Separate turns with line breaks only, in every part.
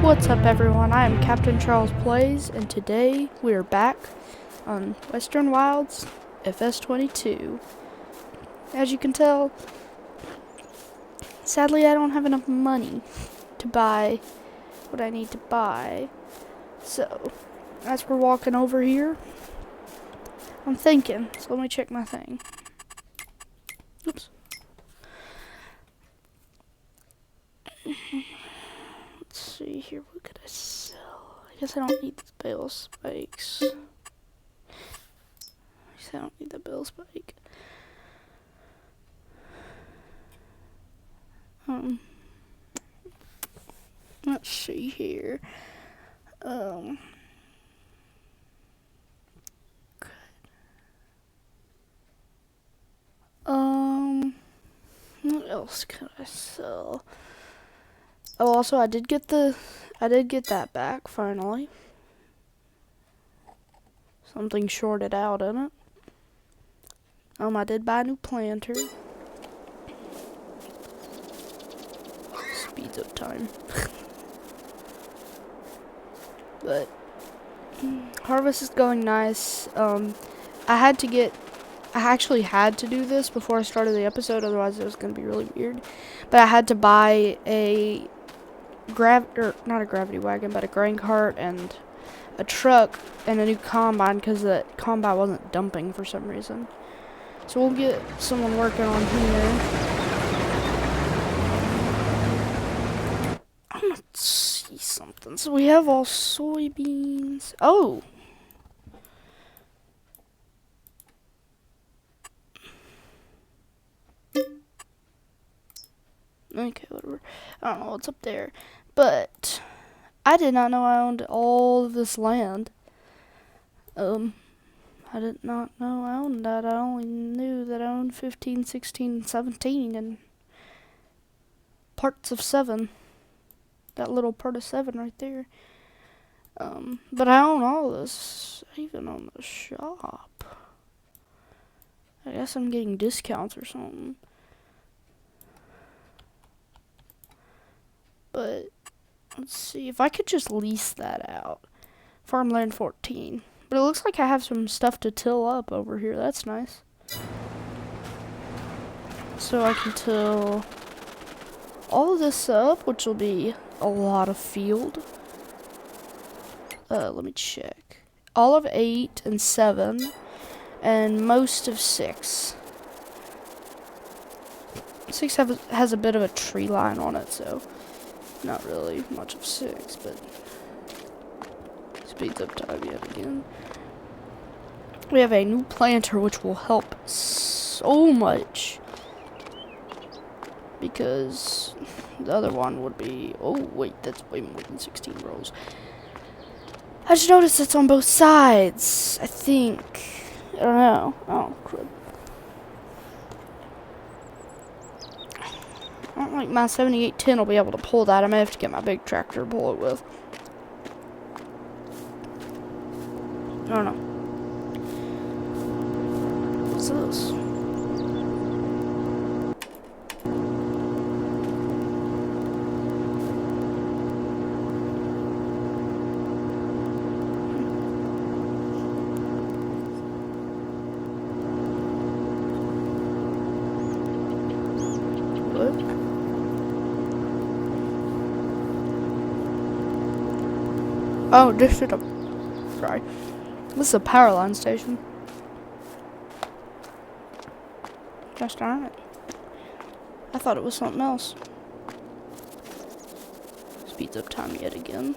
What's up everyone, I am Captain Charles Plays, and today we are back on Western Wilds, Fs22. As you can tell, sadly I don't have enough money to buy what I need to buy. So, as we're walking over here, I'm thinking, so let me check my thing. Oops. Let's see here, what could I sell? I guess I don't need the bale spikes. I guess I don't need the bale spike. Let's see here. What else could I sell? Oh, also I did get that back finally. Something shorted out in it. I did buy a new planter. Speeds up time. But harvest is going nice. I actually had to do this before I started the episode, otherwise it was going to be really weird. But I had to buy a not a gravity wagon, but a grain cart and a truck and a new combine because the combine wasn't dumping for some reason. So we'll get someone working on here. I'm gonna see something. So we have all soybeans. Oh! Okay, whatever. I don't know what's up there. But I did not know I owned all of this land. I did not know I owned that. I only knew that I owned 15, 16, 17, and parts of 7. That little part of 7 right there. But I own all this. I even own the shop. I guess I'm getting discounts or something. But let's see if I could just lease that out. Farmland 14. But it looks like I have some stuff to till up over here. That's nice. So I can till all of this up, which will be a lot of field. Let me check. All of 8 and 7, and most of 6. 6 has a bit of a tree line on it, so not really much of 6, but speeds up time yet again. We have a new planter which will help so much because the other one would be, oh wait, that's way more than 16 rows. I just noticed it's on both sides, I think. I don't know. Oh, crud. I don't think my 7810 will be able to pull that. I may have to get my big tractor to pull it with. I don't know. What's this? What? Oh, this is sorry. This is a power line station. Gosh darn it. I thought it was something else. Speeds up time yet again.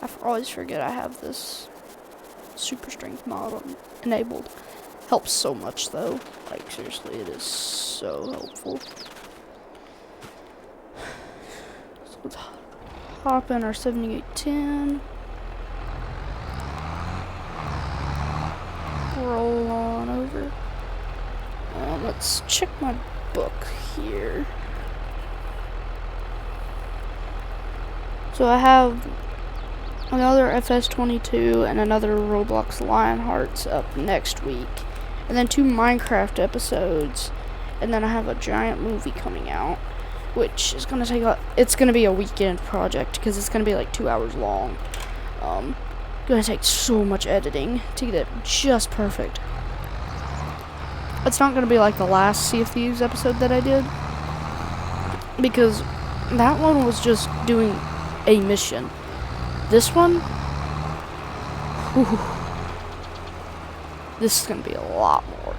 I always forget I have this super strength mod enabled. Helps so much though. Like seriously, it is so helpful. So let's hop in our 7810. Roll on over. Let's check my book here. So I have another Fs22 and another Roblox Lionhearts up next week. And then 2 Minecraft episodes. And then I have a giant movie coming out. which is gonna take it's gonna be a weekend project because it's gonna be like 2 hours long. Gonna take so much editing to get it just perfect. It's not gonna be like the last Sea of Thieves episode that I did, because that one was just doing a mission. This one, whew, this is gonna be a lot more.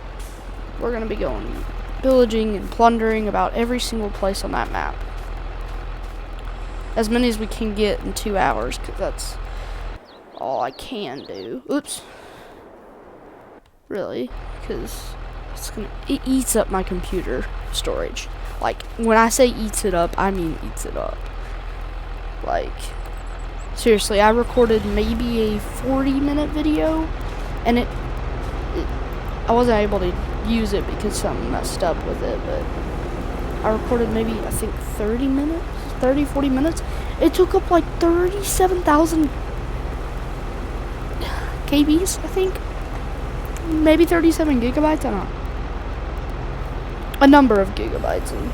We're gonna be going pillaging and plundering about every single place on that map. As many as we can get in 2 hours, because that's all I can do. Oops. Really, because it eats up my computer storage. Like, when I say eats it up, I mean eats it up. Like, seriously, I recorded maybe a 40-minute video, and I wasn't able to use it because something messed up with it, but I recorded maybe, I think, 40 minutes. It took up like 37,000 KBs, I think. Maybe 37 gigabytes, I don't know. A number of gigabytes, and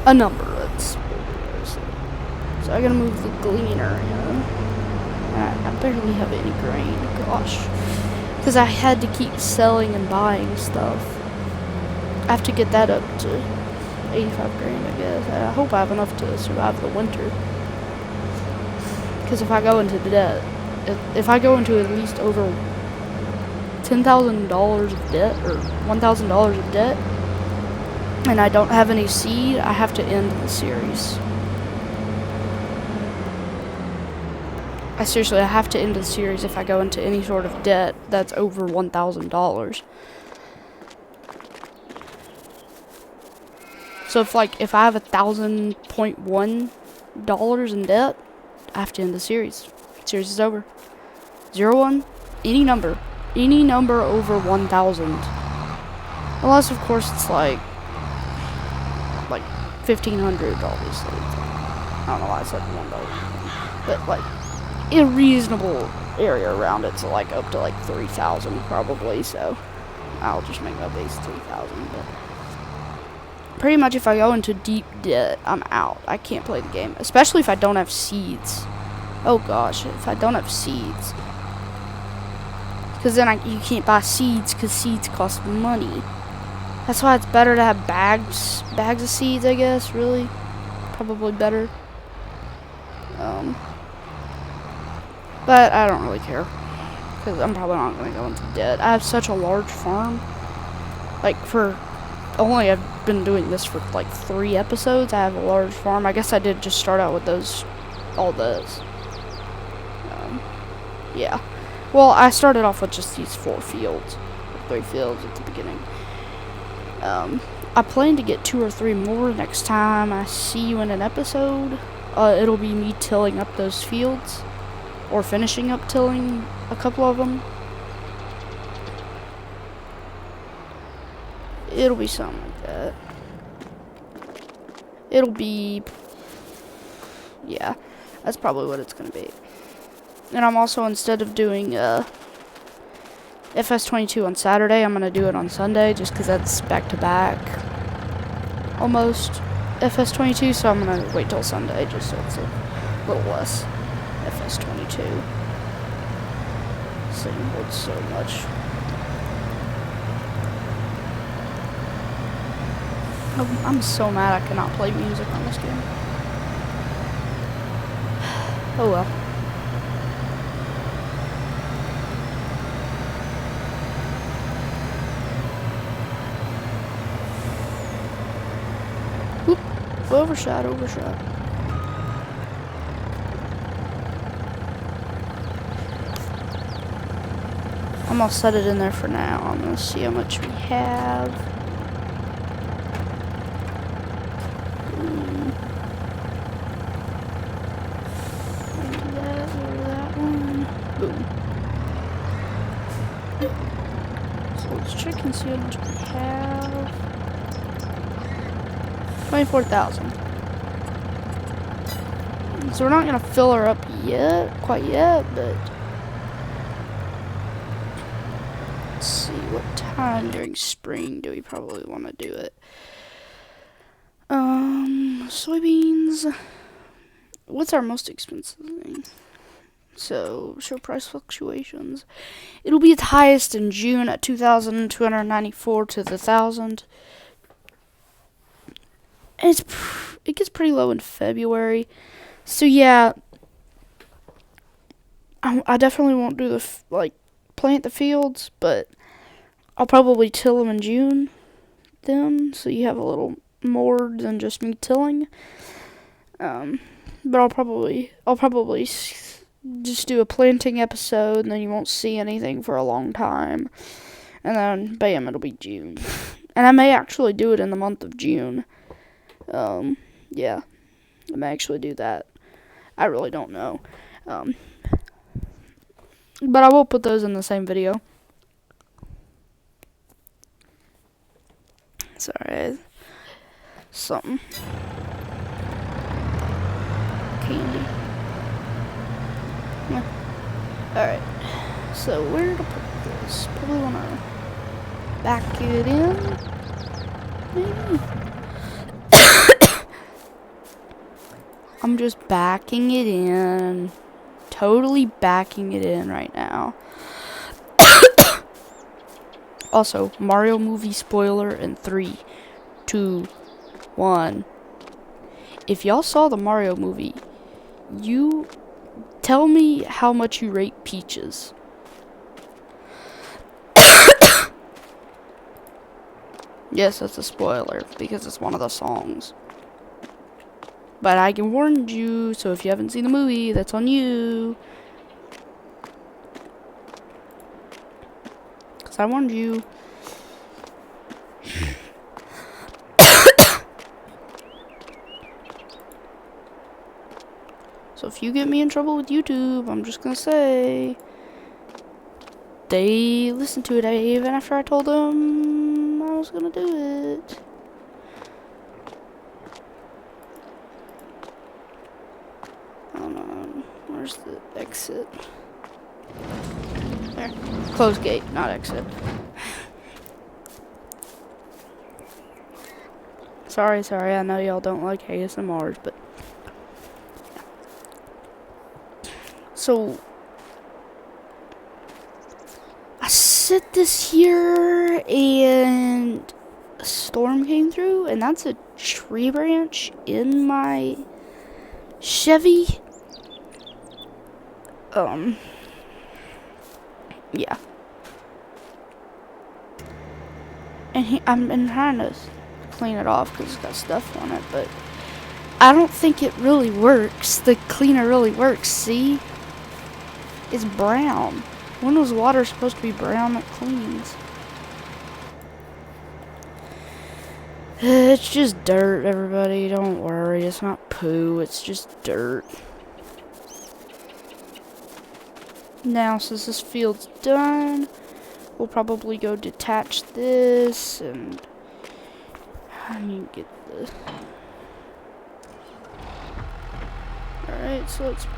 a number, that's so I gotta move the gleaner in. I barely have any grain, gosh. Because I had to keep selling and buying stuff. I have to get that up to 85 grand, I guess. I hope I have enough to survive the winter. Because if I go into debt, if I go into at least over $10,000 of debt, or $1,000 of debt, and I don't have any seed, I have to end the series. I have to end the series if I go into any sort of debt that's over $1,000. So if I have $1,000.1 in debt, I have to end the series. Series is over. 01, any number over 1,000. Unless, of course, it's like 1,500, obviously. I don't know why I said $1. But, like, in a reasonable area around it, so, like, up to, like, 3,000, probably, so I'll just make my base 3,000, but pretty much if I go into deep debt, I'm out. I can't play the game, especially if I don't have seeds. Oh, gosh, if I don't have seeds. Because then you can't buy seeds, because seeds cost money. That's why it's better to have bags of seeds, I guess, really. Probably better. But I don't really care, because I'm probably not going to go into debt. I have such a large farm. Like, I've been doing this for, like, 3 episodes. I have a large farm. I guess I did just start out with all those. Yeah. Well, I started off with just these 3 fields at the beginning. I plan to get 2 or 3 more next time I see you in an episode. It'll be me tilling up those fields, or finishing up tilling a couple of them. It'll be something like that. It'll be, yeah, that's probably what it's gonna be. And I'm also, instead of doing Fs22 on Saturday, I'm gonna do it on Sunday, just because that's back to back, almost Fs22. So I'm gonna wait till Sunday, just so it's a little less Fs22. Same holds so much. I'm so mad I cannot play music on this game. Oh well. Oop. Overshot. I'm gonna set it in there for now. I'm gonna see how much we have. Let's check and see how much we have. 24,000. So we're not gonna fill her up quite yet, but let's see, what time during spring do we probably want to do it? Soybeans. What's our most expensive thing? So, show price fluctuations. It'll be its highest in June at 2,294 to the 1,000. And it gets pretty low in February. So yeah, I definitely won't do plant the fields, but I'll probably till them in June then, so you have a little more than just me tilling. But I'll probably just do a planting episode, and then you won't see anything for a long time, and then bam, it'll be June. And I may actually do it in the month of June. Yeah, I may actually do that. I really don't know. But I will put those in the same video. Sorry. Something. Candy. Yeah. Alright. So, where to put this? Probably want to back it in. Maybe. I'm just backing it in. Totally backing it in right now. Also, Mario movie spoiler in 3, 2, 1. If y'all saw the Mario movie, you tell me how much you rate Peaches. Yes, that's a spoiler because it's one of the songs. But I can warn you, so if you haven't seen the movie, that's on you. Because I warned you. So if you get me in trouble with YouTube, I'm just going to say, they listened to it even after I told them I was going to do it. Hold on, where's the exit? There. Close gate, not exit. Sorry, I know y'all don't like ASMRs, but... So... I sit this here, and... a storm came through, and that's a tree branch in my... Chevy. Yeah. And I've been trying to clean it off because it's got stuff on it, but I don't think it really works. The cleaner really works. See? It's brown. When was water supposed to be brown that cleans? It's just dirt, everybody. Don't worry. It's not poo. It's just dirt. Now, since this field's done, we'll probably go detach this, and I need to get this. Alright, so let's...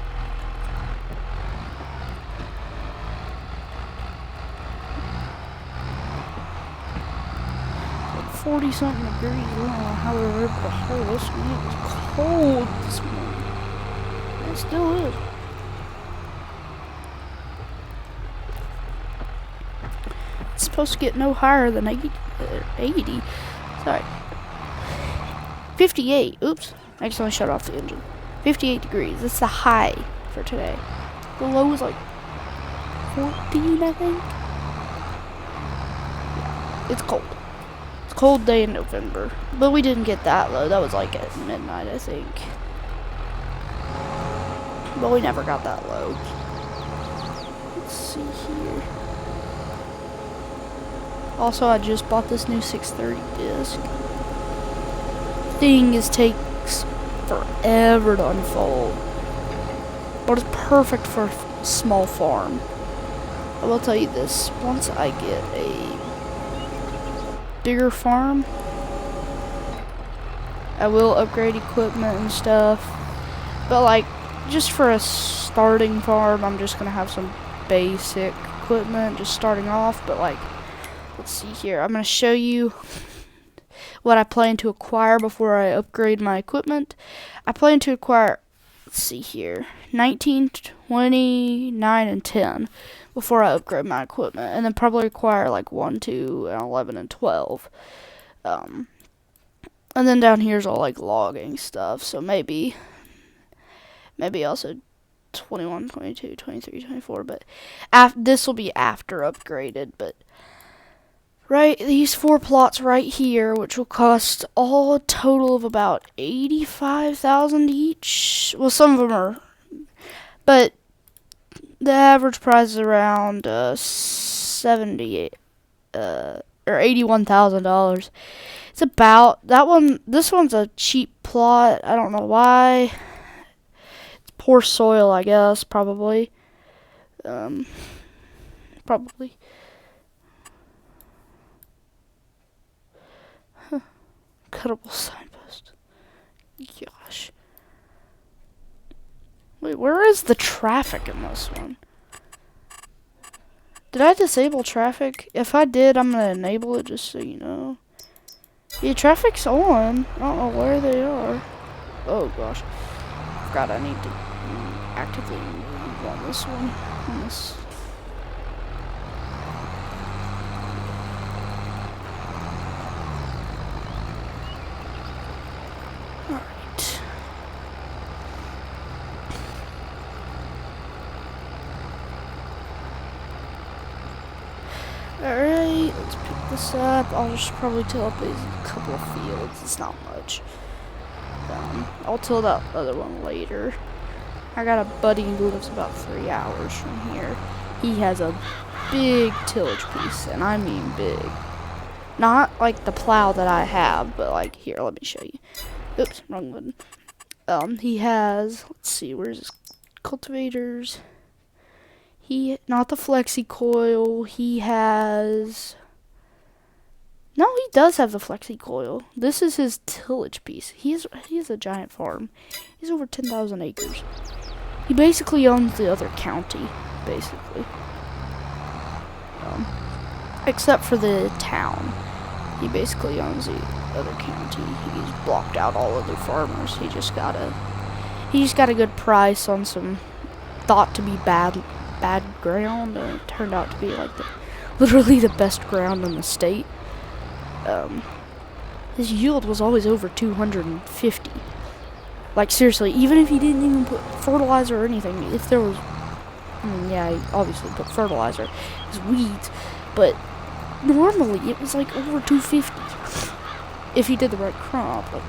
like 40-something degrees. I don't know how we were able to hold this one. It was cold this morning. It still is. It's supposed to get no higher than 80. Sorry. 58. Oops. I accidentally shut off the engine. 58 degrees. That's the high for today. The low was like 14, I think. Yeah, it's cold. It's a cold day in November. But we didn't get that low. That was like at midnight, I think. But we never got that low. Let's see here. Also, I just bought this new 630 disc. Thing takes forever to unfold, but it's perfect for a small farm. I will tell you this: once I get a bigger farm, I will upgrade equipment and stuff. But like, just for a starting farm, I'm just gonna have some basic equipment, just starting off. But like, let's see here. I'm going to show you. what I plan to acquire before I upgrade my equipment. I plan to acquire, let's see here, 19, 29, and 10 before I upgrade my equipment, and then probably acquire like 1, 2, and 11, and 12. And then down here's all like logging stuff, so maybe also 21, 22, 23, 24, but this will be after upgraded, but right, these 4 plots right here, which will cost all a total of about 85,000 each. Well, some of them are, but the average price is around 78 or $81,000. It's about that one. This one's a cheap plot. I don't know why. It's poor soil, I guess. Probably. Probably. Cuttable signpost. Gosh. Wait, where is the traffic in this one? Did I disable traffic? If I did, I'm gonna enable it just so you know. Yeah, traffic's on. I don't know where they are. Oh gosh. Forgot I need to actively move on this one. On this. Alright. Alright, let's pick this up. I'll just probably till up these couple of fields. It's not much. I'll till that other one later. I got a buddy who lives about 3 hours from here. He has a big tillage piece, and I mean big. Not like the plow that I have, but like, here, let me show you. Oops, wrong button. He has, let's see, where's his cultivators? Not the flexi coil, he has, no, he does have the flexi coil. This is his tillage piece. He has a giant farm. He's over 10,000 acres. He basically owns the other county, basically. Except for the town. He basically owns the other county. He's blocked out all other farmers. He just got a good price on some thought to be bad ground, and it turned out to be like literally the best ground in the state. His yield was always over 250. Like, seriously, even if he didn't even put fertilizer or anything, if there was, I mean, yeah, he obviously put fertilizer, his weeds, but normally it was like over 250 if he did the right crop. Like,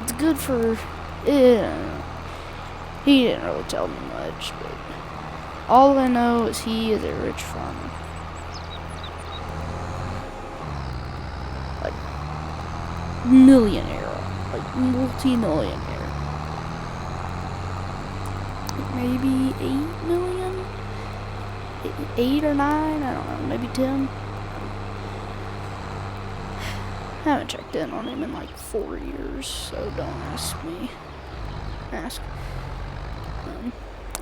it's good for, he didn't really tell me much, but all I know is he is a rich farmer. Like, millionaire. Like, multi-millionaire. Maybe 8 million? 8 or 9? I don't know. Maybe 10? I haven't checked in on him in like 4 years, so don't ask me.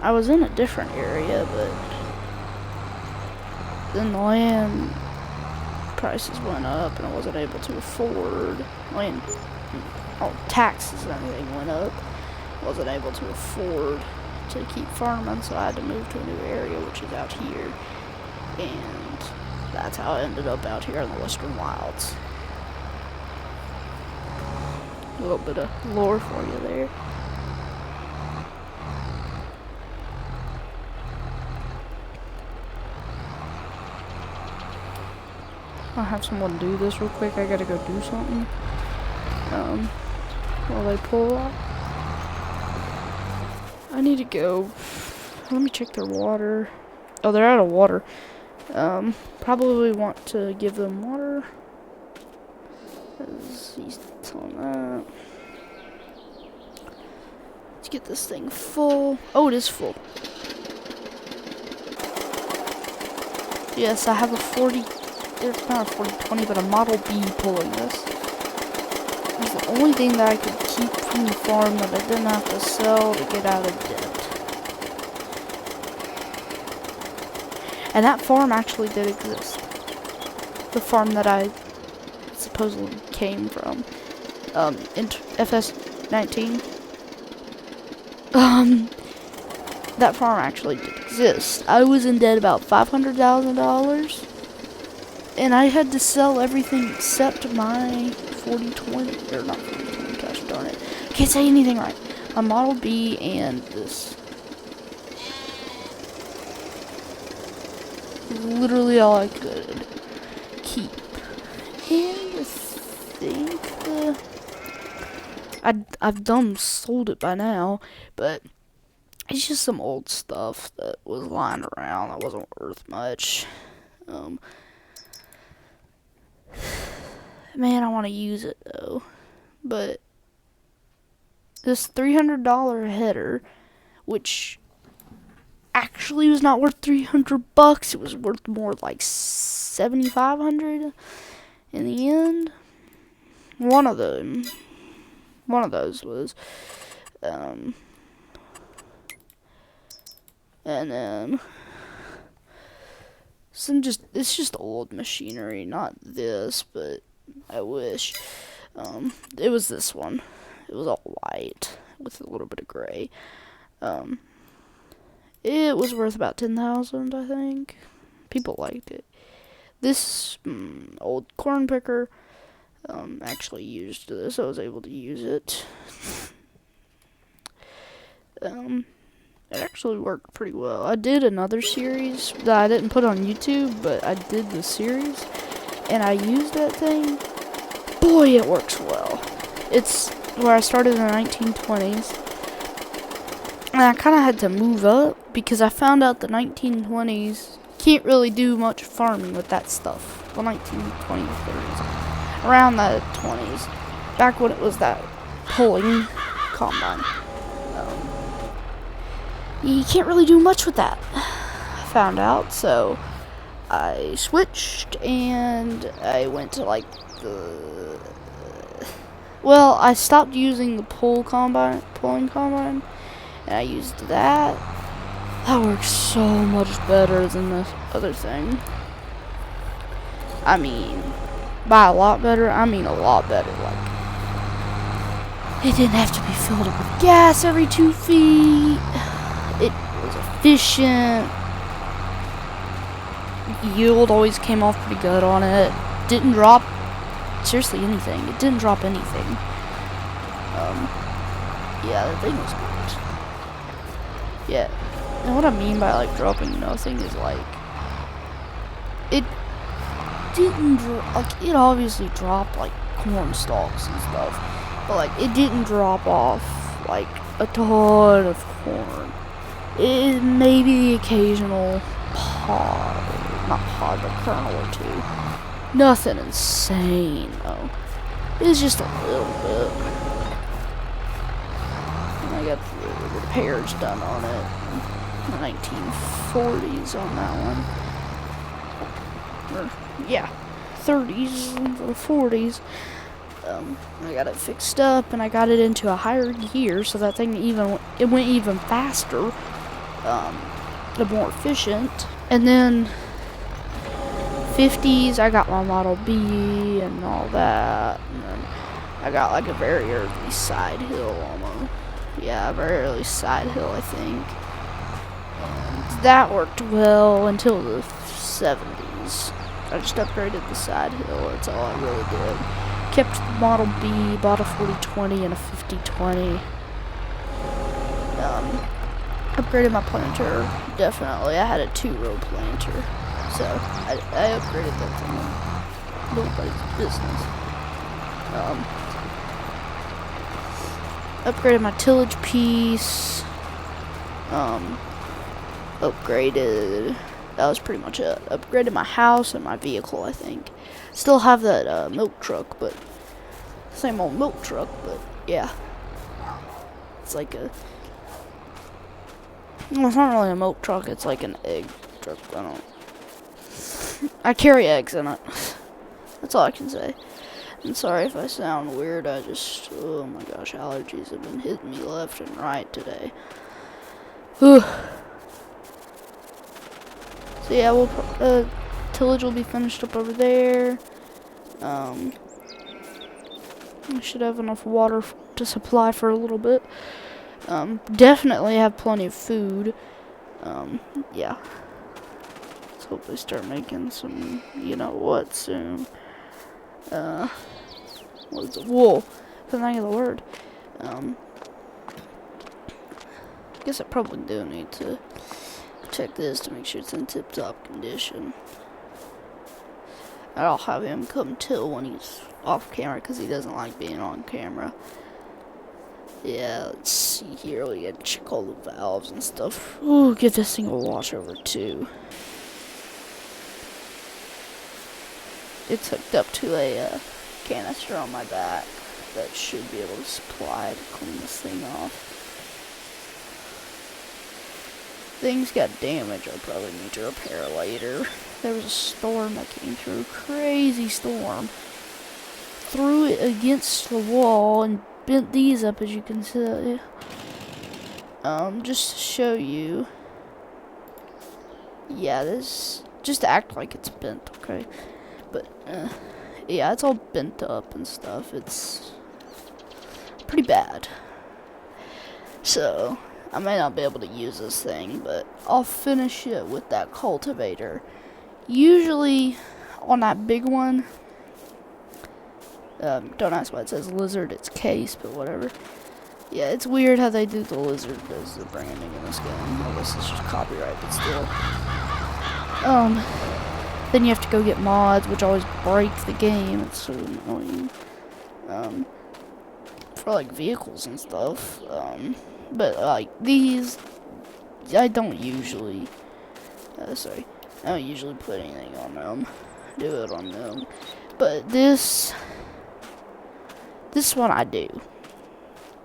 I was in a different area, but then the land prices went up and I wasn't able to afford land. All taxes and everything went up. I wasn't able to afford to keep farming, so I had to move to a new area, which is out here. And that's how I ended up out here in the Western Wilds. A little bit of lore for you there. I'll have someone do this real quick. I gotta go do something. While they pull up. I need to go. Let me check their water. Oh, they're out of water. Probably want to give them water. He's telling that. Let's get this thing full. Oh, it is full. Yes, I have a 40. It's not a 40-20, but a Model B pulling this. It's the only thing that I could keep from the farm that I didn't have to sell to get out of debt. And that farm actually did exist. The farm that I supposedly came from. In FS19. That farm actually did exist. I was in debt about $500,000, and I had to sell everything except my 4020, or not 4020, gosh darn it. I can't say anything right. My Model B and this. Literally all I could keep. And I think I've done sold it by now, but it's just some old stuff that was lying around that wasn't worth much. Man, I want to use it though, but this $300 header, which actually was not worth $300, it was worth more like $7,500 in the end. One of those was, and then it's just old machinery, not this, but I wish. It was this one. It was all white with a little bit of gray. It was worth about $10,000, I think. People liked it. This old corn picker, actually used this. I was able to use it. It actually worked pretty well. I did another series that I didn't put on YouTube, but I did the series, and I used that thing. Boy, it works well. It's where I started in the 1920s, and I kind of had to move up because I found out the 1920s can't really do much farming with that stuff. The 1920s, 30s, around the 20s, back when it was that pulling combine. You can't really do much with that, I found out, so I switched and I went to like I stopped using the pulling combine, and I used that. That works so much better than this other thing. I mean, by a lot better, I mean a lot better. Like, it didn't have to be filled up with gas every 2 feet. It was efficient. Yield always came off pretty good on it. Didn't drop seriously anything. It didn't drop anything. Yeah, the thing was good. Yeah, and what I mean by like dropping nothing is like it didn't like it obviously dropped like corn stalks and stuff, but like it didn't drop off like a ton of corn. It maybe the occasional not pod, but kernel or two. Nothing insane though. It's just a little bit. And I got the repairs done on it. The 1940s on that one. Or, yeah, 30s or 40s. I got it fixed up and I got it into a higher gear, so that thing it went even faster, more efficient. And then 50s, I got my Model B and all that, and then I got like a very early side hill almost. Yeah, a very early side hill, I think. And that worked well until the 70s. I just upgraded the side hill, that's all I really did. Kept the Model B, bought a 4020 and a 5020. Upgraded my planter, definitely. I had a 2-row planter, so I upgraded that thing. Nobody's business. Upgraded my tillage piece. Upgraded. That was pretty much it. Upgraded my house and my vehicle, I think. Still have that milk truck, but same old milk truck, but yeah. It's like a. Well, it's not really a milk truck. It's like an egg truck. I carry eggs in it. That's all I can say. I'm sorry if I sound weird. Oh my gosh, allergies have been hitting me left and right today. Whew. So yeah, tillage will be finished up over there. I should have enough water to supply for a little bit. Definitely have plenty of food. Yeah. Let's hope they start making some, you know what, soon. What is it? Wool. Couldn't think of the word. I guess I probably do need to check this to make sure it's in tip-top condition. I'll have him come till when he's off camera because he doesn't like being on camera. Yeah, let's see here. We gotta check all the valves and stuff. Ooh, get this thing a washover too. It's hooked up to a canister on my back that should be able to supply to clean this thing off. Things got damaged. I'll probably need to repair later. There was a storm that came through. Crazy storm. Threw it against the wall and bent these up, as you can see. Just to show you. Yeah, this just act like it's bent, okay? But yeah, it's all bent up and stuff. It's pretty bad. So I may not be able to use this thing, but I'll finish it with that cultivator. Usually on that big one, don't ask why it says lizard, it's case, but whatever. Yeah, it's weird how they do the lizard as the branding in this game. I guess it's just copyright, but still. Then you have to go get mods, which always break the game. It's so annoying. For like vehicles and stuff. But like these, I don't usually put anything on them. Do it on them. But this one I do.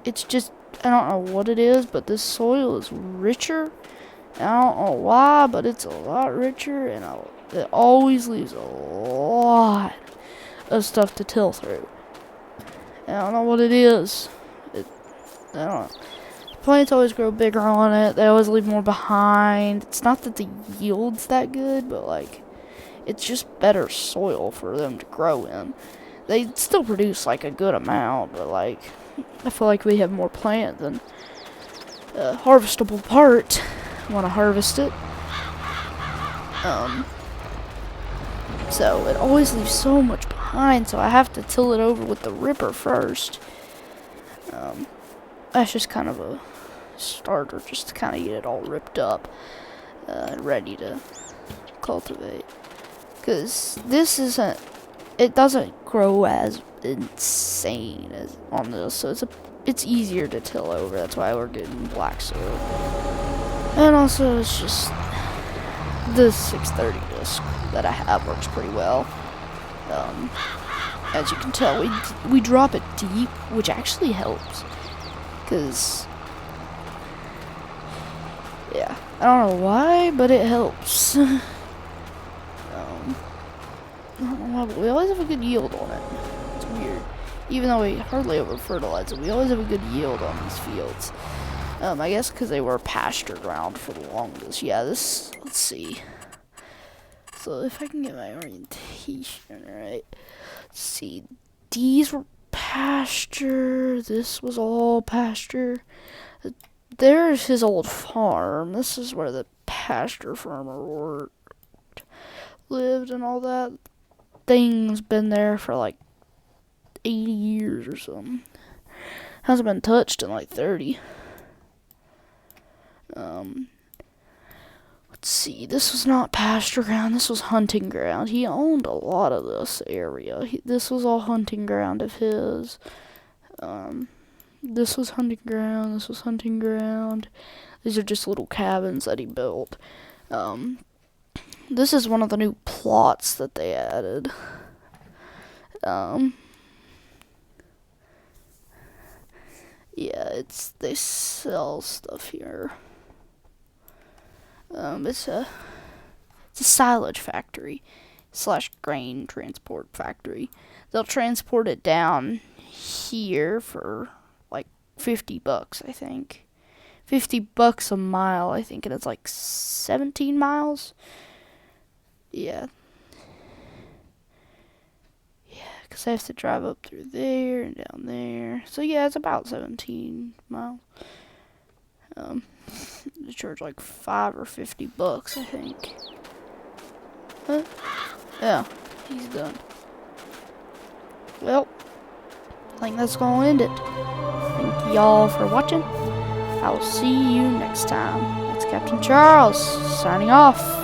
It's just, I don't know what it is, but this soil is richer. And I don't know why, but it's a lot richer, and it always leaves a lot of stuff to till through. And I don't know what it is. I don't know. Plants always grow bigger on it. They always leave more behind. It's not that the yield's that good, but like, it's just better soil for them to grow in. They still produce like a good amount, but like, I feel like we have more plant than harvestable part. Want to harvest it. So it always leaves so much behind, so I have to till it over with the ripper first. That's just kind of a starter, just to kind of get it all ripped up and ready to cultivate. Because this isn't, it doesn't grow as insane as on this, so it's easier to till over. That's why we're getting black soil. And also, it's just the 630 disc that I have works pretty well. As you can tell, we drop it deep, which actually helps. Because, yeah, I don't know why, but it helps. I don't know why, but we always have a good yield on it. It's weird. Even though we hardly ever fertilize it, we always have a good yield on these fields. I guess because they were pasture ground for the longest. Yeah, let's see. So if I can get my orientation right. Let's see. These were pasture. This was all pasture. There's his old farm. This is where the pasture farmer lived and all that. Thing's been there for like 80 years or something. Hasn't been touched in like 30. Let's see, this was not pasture ground, this was hunting ground. He owned a lot of this area. This was all hunting ground of his. This was hunting ground, this was hunting ground. These are just little cabins that he built. This is one of the new plots that they added. Yeah, they sell stuff here. It's a silage factory / grain transport factory. They'll transport it down here for like $50, I think. $50 a mile, I think, and it's like 17 miles. Yeah. Yeah, Because I have to drive up through there and down there. So yeah, it's about 17 miles. They charge like $5 or $50, I think. Huh? Yeah, he's done. Well, I think that's gonna end it. Thank y'all for watching. I will see you next time. It's Captain Charles, signing off.